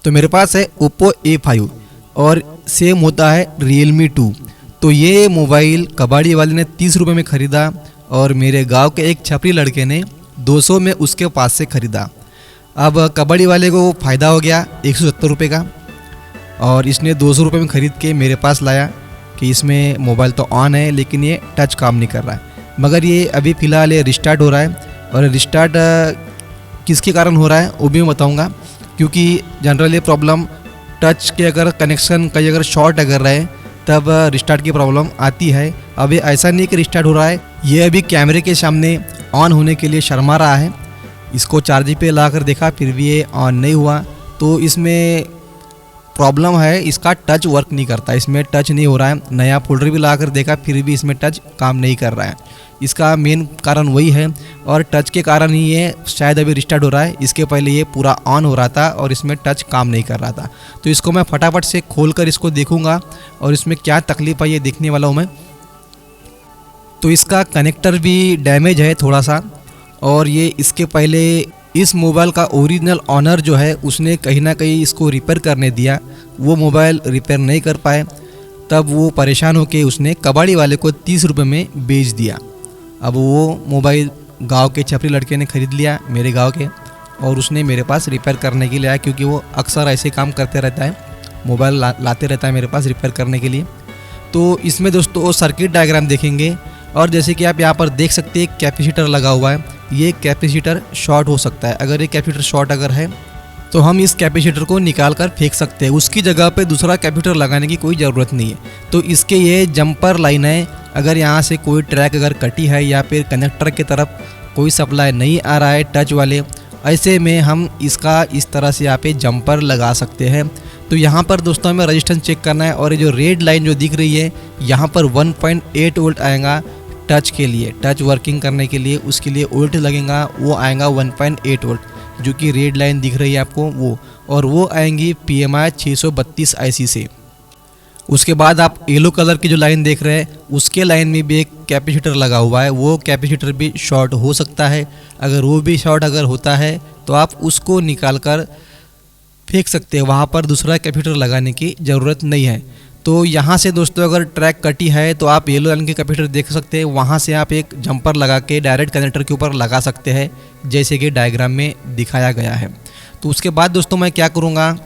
तो मेरे पास है Oppo A5 और सेम होता है Realme 2। तो ये मोबाइल कबाड़ी वाले ने 30 रुपये में ख़रीदा और मेरे गांव के एक छपरी लड़के ने 200 में उसके पास से ख़रीदा। अब कबाड़ी वाले को फ़ायदा हो गया 170 रुपये का, और इसने 200 रुपये में ख़रीद के मेरे पास लाया कि इसमें मोबाइल तो ऑन है लेकिन ये टच काम नहीं कर रहा है। मगर ये अभी फ़िलहाल ये रिस्टार्ट हो रहा है, और रिस्टार्ट किसके कारण हो रहा है वो भी मैं बताऊँगा, क्योंकि जनरल ये प्रॉब्लम टच के अगर कनेक्शन कहीं अगर शॉर्ट अगर रहे तब रिस्टार्ट की प्रॉब्लम आती है। अभी ऐसा नहीं कि रिस्टार्ट हो रहा है, ये अभी कैमरे के सामने ऑन होने के लिए शर्मा रहा है। इसको चार्जिंग पे ला कर देखा फिर भी ये ऑन नहीं हुआ, तो इसमें प्रॉब्लम है, इसका टच वर्क नहीं करता, इसमें टच नहीं हो रहा है। नया फोल्डर भी ला कर देखा फिर भी इसमें टच काम नहीं कर रहा है। इसका मेन कारण वही है, और टच के कारण ही ये शायद अभी रिस्टार्ट हो रहा है। इसके पहले ये पूरा ऑन हो रहा था और इसमें टच काम नहीं कर रहा था। तो इसको मैं फटाफट से खोल कर इसको देखूँगा और इसमें क्या तकलीफ़ है ये देखने वाला हूँ मैं। तो इसका कनेक्टर भी डैमेज है थोड़ा सा, और ये इसके पहले इस मोबाइल का ओरिजिनल ऑनर जो है उसने कहीं ना कहीं इसको रिपेयर करने दिया, वो मोबाइल रिपेयर नहीं कर पाए, तब वो परेशान होकर उसने कबाड़ी वाले को 30 रुपये में बेच दिया। अब वो मोबाइल गांव के छपरी लड़के ने ख़रीद लिया मेरे गांव के, और उसने मेरे पास रिपेयर करने के लिए आया, क्योंकि वो अक्सर ऐसे काम करते रहता है, मोबाइल लाते रहता है मेरे पास रिपेयर करने के लिए। तो इसमें दोस्तों सर्किट डायग्राम देखेंगे, और जैसे कि आप यहाँ पर देख सकते हैं कैपेसिटर लगा हुआ है, ये कैपेसिटर शॉर्ट हो सकता है। अगर ये कैपेसिटर शॉर्ट अगर है तो हम इस कैपेसिटर को निकाल कर फेंक सकते हैं, उसकी जगह पे दूसरा कैपेसिटर लगाने की कोई ज़रूरत नहीं है। तो इसके ये जंपर लाइन है, अगर यहाँ से कोई ट्रैक अगर कटी है या फिर कनेक्टर की तरफ कोई सप्लाई नहीं आ रहा है टच वाले, ऐसे में हम इसका इस तरह से यहाँ पे जंपर लगा सकते हैं। तो यहाँ पर दोस्तों हमें रजिस्टेंस चेक करना है, और ये जो रेड लाइन जो दिख रही है यहाँ पर 1.8 वोल्ट आएगा टच के लिए, टच वर्किंग करने के लिए उसके लिए वोल्ट लगेगा, वो आएगा 1.8 वोल्ट, जो कि रेड लाइन दिख रही है आपको वो, और वो आएंगी PMI 632 IC से। उसके बाद आप येलो कलर की जो लाइन देख रहे हैं उसके लाइन में भी एक कैपेसिटर लगा हुआ है, वो कैपेसिटर भी शॉर्ट हो सकता है। अगर वो भी शॉर्ट अगर होता है तो आप उसको निकाल कर फेंक सकते हैं, वहाँ पर दूसरा कैपेसिटर लगाने की ज़रूरत नहीं है। तो यहाँ से दोस्तों अगर ट्रैक कटी है तो आप येलो लाइन के कैपेसिटर देख सकते हैं, वहाँ से आप एक जंपर लगा के डायरेक्ट कनेक्टर के ऊपर लगा सकते हैं, जैसे कि डायग्राम में दिखाया गया है। तो उसके बाद दोस्तों मैं क्या करूँगा,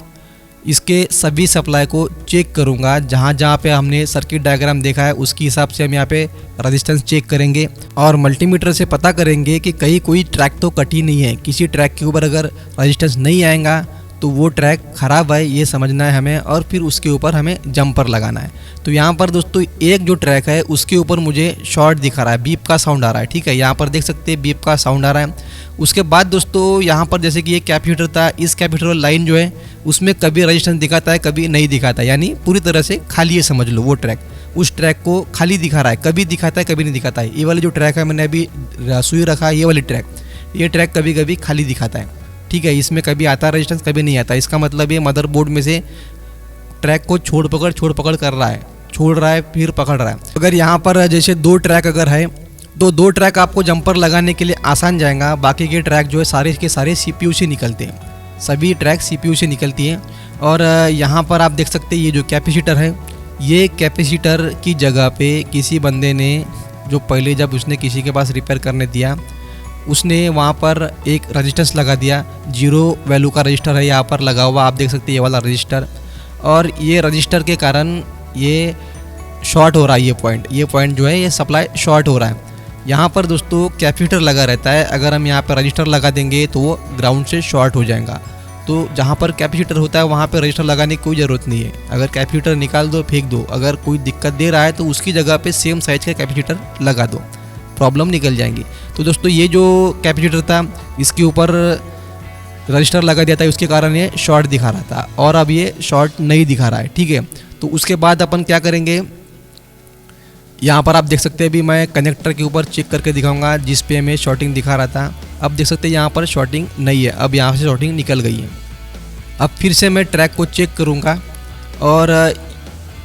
इसके सभी सप्लाई को चेक करूँगा, जहाँ जहाँ पे हमने सर्किट डायग्राम देखा है उसके हिसाब से हम यहाँ पे रेजिस्टेंस चेक करेंगे, और मल्टीमीटर से पता करेंगे कि कहीं कोई ट्रैक तो कटी नहीं है। किसी ट्रैक के ऊपर अगर रेजिस्टेंस नहीं आएगा तो वो ट्रैक ख़राब है ये समझना है हमें, और फिर उसके ऊपर हमें जंपर लगाना है। तो यहाँ पर दोस्तों एक जो ट्रैक है उसके ऊपर मुझे शॉर्ट दिखा रहा है, बीप का साउंड आ रहा है, ठीक है, यहाँ पर देख सकते हैं बीप का साउंड आ रहा है। उसके बाद दोस्तों यहाँ पर जैसे कि ये कैपेसिटर था, इस कैपेसिटर लाइन जो है उसमें कभी रेजिस्टेंस दिखाता है कभी नहीं दिखाता, यानी पूरी तरह से खाली है समझ लो। वो ट्रैक उस ट्रैक को खाली दिखा रहा है, कभी दिखाता है कभी नहीं दिखाता है। ये वाली जो ट्रैक है मैंने अभी सुई रखा है, ये वाली ट्रैक, ये ट्रैक कभी कभी खाली दिखाता है, ठीक है, इसमें कभी आता है रेजिस्टेंस कभी नहीं आता। इसका मतलब ये मदरबोर्ड में से ट्रैक को छोड़ पकड़ कर रहा है, छोड़ रहा है फिर पकड़ रहा है। अगर यहाँ पर जैसे 2 ट्रैक अगर है तो 2 ट्रैक आपको जंपर लगाने के लिए आसान जाएगा, बाकी के ट्रैक जो है सारे के सारे CPU से निकलते हैं, सभी ट्रैक CPU से निकलती हैं। और यहाँ पर आप देख सकते हैं ये जो कैपेसिटर है, ये कैपेसिटर की जगह पे किसी बंदे ने जो पहले जब उसने किसी के पास रिपेयर करने दिया उसने वहाँ पर एक रजिस्टेंस लगा दिया, 0 वैल्यू का रजिस्टर है यहाँ पर लगा हुआ, आप देख सकते हैं ये वाला रजिस्टर, और ये रजिस्टर के कारण ये शॉर्ट हो रहा है। ये पॉइंट जो है ये सप्लाई शॉर्ट हो रहा है। यहाँ पर दोस्तों कैपेसिटर लगा रहता है, अगर हम यहाँ पर रजिस्टर लगा देंगे तो वो ग्राउंड से शॉर्ट हो जाएगा। तो जहाँ पर कैपेसिटर होता है वहाँ पर रजिस्टर लगाने की कोई ज़रूरत नहीं है, अगर कैपेसिटर निकाल दो फेंक दो, अगर कोई दिक्कत दे रहा है तो उसकी जगह पे सेम साइज़ का कैपेसिटर लगा दो, प्रॉब्लम निकल जाएंगी। तो दोस्तों ये जो कैपेसिटर था इसके ऊपर रजिस्टर लगा दिया था, उसके कारण ये शॉर्ट दिखा रहा था, और अब ये शॉर्ट नहीं दिखा रहा है, ठीक है। तो उसके बाद अपन क्या करेंगे, यहाँ पर आप देख सकते हैं अभी मैं कनेक्टर के ऊपर चेक करके दिखाऊंगा जिस पे हमें शॉर्टिंग दिखा रहा था। अब देख सकते हैं यहाँ पर शॉर्टिंग नहीं है, अब यहाँ से शॉर्टिंग निकल गई है। अब फिर से मैं ट्रैक को चेक करूँगा, और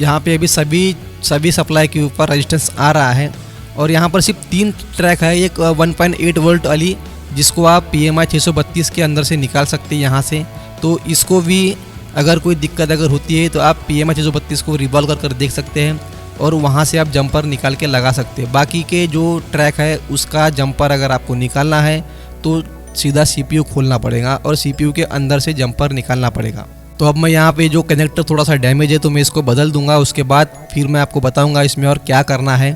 यहाँ पे अभी सभी सप्लाई के ऊपर रेजिस्टेंस आ रहा है, और यहाँ पर सिर्फ 3 ट्रैक है, एक 1.8 वोल्ट वाली जिसको आप PMI 632 के अंदर से निकाल सकते हैं यहाँ से। तो इसको भी अगर कोई दिक्कत अगर होती है तो आप PMI 632 को रिवॉल्व कर देख सकते हैं और वहाँ से आप जंपर निकाल के लगा सकते हैं। बाकी के जो ट्रैक है उसका जंपर अगर आपको निकालना है तो सीधा CPU खोलना पड़ेगा और CPU के अंदर से जंपर निकालना पड़ेगा। तो अब मैं यहाँ पे जो कनेक्टर थोड़ा सा डैमेज है तो मैं इसको बदल दूंगा, उसके बाद फिर मैं आपको बताऊंगा इसमें और क्या करना है।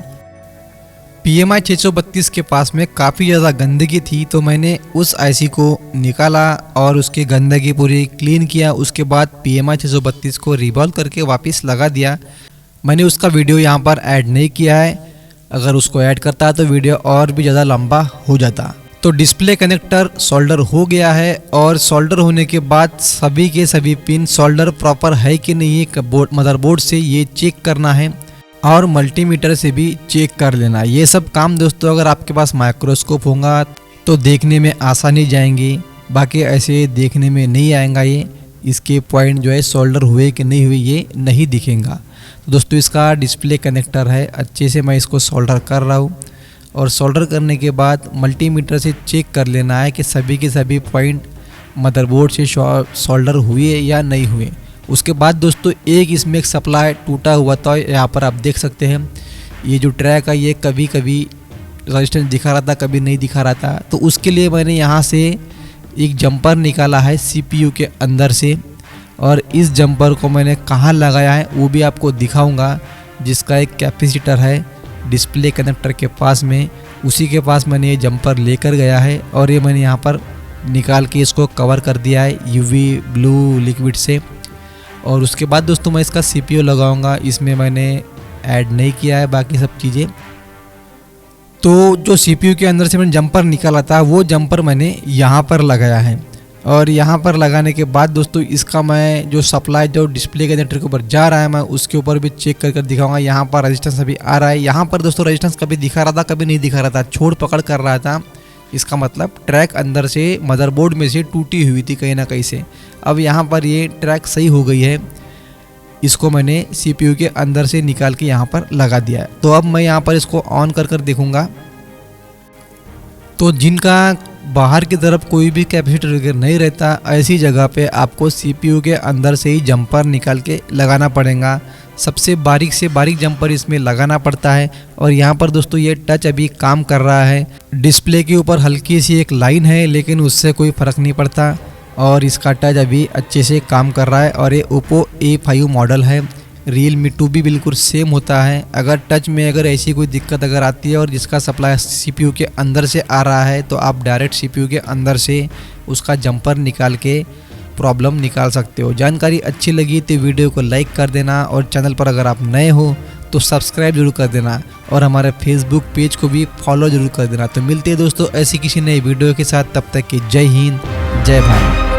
PMI 632 के पास में काफ़ी ज़्यादा गंदगी थी तो मैंने उस IC को निकाला और उसकी गंदगी पूरी क्लीन किया। उसके बाद PMI 632 को रिवॉल्व करके वापस लगा दिया। मैंने उसका वीडियो यहाँ पर ऐड नहीं किया है, अगर उसको ऐड करता तो वीडियो और भी ज़्यादा लंबा हो जाता। तो डिस्प्ले कनेक्टर सोल्डर हो गया है और सोल्डर होने के बाद सभी के सभी पिन सोल्डर प्रॉपर है कि नहीं है मदरबोर्ड से ये चेक करना है और मल्टीमीटर से भी चेक कर लेना। ये सब काम दोस्तों अगर आपके पास माइक्रोस्कोप होगा तो देखने में आसानी जाएंगी, बाकी ऐसे देखने में नहीं आएगा। ये इसके पॉइंट जो है सोल्डर हुए कि नहीं हुए ये नहीं दिखेगा। तो दोस्तों इसका डिस्प्ले कनेक्टर है, अच्छे से मैं इसको सोल्डर कर रहा हूँ और सोल्डर करने के बाद मल्टीमीटर से चेक कर लेना है कि सभी के सभी पॉइंट मदरबोर्ड से सोल्डर हुए या नहीं हुए। उसके बाद दोस्तों एक इसमें एक सप्लाई टूटा हुआ था, यहाँ पर आप देख सकते हैं। ये जो ट्रैक है ये कभी कभी रेजिस्टेंस दिखा रहा था, कभी नहीं दिखा रहा था। तो उसके लिए मैंने यहाँ से एक जंपर निकाला है CPU के अंदर से और इस जंपर को मैंने कहाँ लगाया है वो भी आपको दिखाऊंगा, जिसका एक कैपेसिटर है डिस्प्ले कनेक्टर के पास में, उसी के पास मैंने ये जंपर लेकर गया है और ये मैंने यहाँ पर निकाल के इसको कवर कर दिया है UV ब्लू लिक्विड से। और उसके बाद दोस्तों मैं इसका CPU लगाऊंगा, इसमें मैंने ऐड नहीं किया है बाकी सब चीज़ें। तो जो CPU के अंदर से मैंने जंपर निकाला था वो जंपर मैंने यहाँ पर लगाया है और यहाँ पर लगाने के बाद दोस्तों इसका मैं जो सप्लाई जो डिस्प्ले कनेक्टर के ऊपर जा रहा है मैं उसके ऊपर भी चेक कर दिखाऊंगा। यहाँ पर रेजिस्टेंस अभी आ रहा है, यहाँ पर दोस्तों रेजिस्टेंस कभी दिखा रहा था कभी नहीं दिखा रहा था, छोड़ पकड़ कर रहा था। इसका मतलब ट्रैक अंदर से मदरबोर्ड में से टूटी हुई थी कहीं ना कहीं से। अब यहाँ पर ये ट्रैक सही हो गई है, इसको मैंने CPU के अंदर से निकाल के यहाँ पर लगा दिया है। तो अब मैं यहाँ पर इसको ऑन कर देखूँगा। तो जिनका बाहर की तरफ कोई भी कैपेसिटर वगैरह नहीं रहता, ऐसी जगह पे आपको CPU के अंदर से ही जंपर निकाल के लगाना पड़ेगा। सबसे बारीक से बारीक जंपर इसमें लगाना पड़ता है। और यहाँ पर दोस्तों ये टच अभी काम कर रहा है, डिस्प्ले के ऊपर हल्की सी एक लाइन है लेकिन उससे कोई फ़र्क नहीं पड़ता और इसका टच अभी अच्छे से काम कर रहा है। और ये Oppo A5 मॉडल है, Realme 2 भी बिल्कुल सेम होता है। अगर टच में अगर ऐसी कोई दिक्कत अगर आती है और जिसका सप्लाई CPU के अंदर से आ रहा है तो आप डायरेक्ट CPU के अंदर से उसका जंपर निकाल के प्रॉब्लम निकाल सकते हो। जानकारी अच्छी लगी तो वीडियो को लाइक कर देना और चैनल पर अगर आप नए हो तो सब्सक्राइब जरूर कर देना और हमारे फेसबुक पेज को भी फॉलो जरूर कर देना। तो मिलते हैं दोस्तों ऐसी किसी नई वीडियो के साथ, तब तक के जय हिंद जय भारत।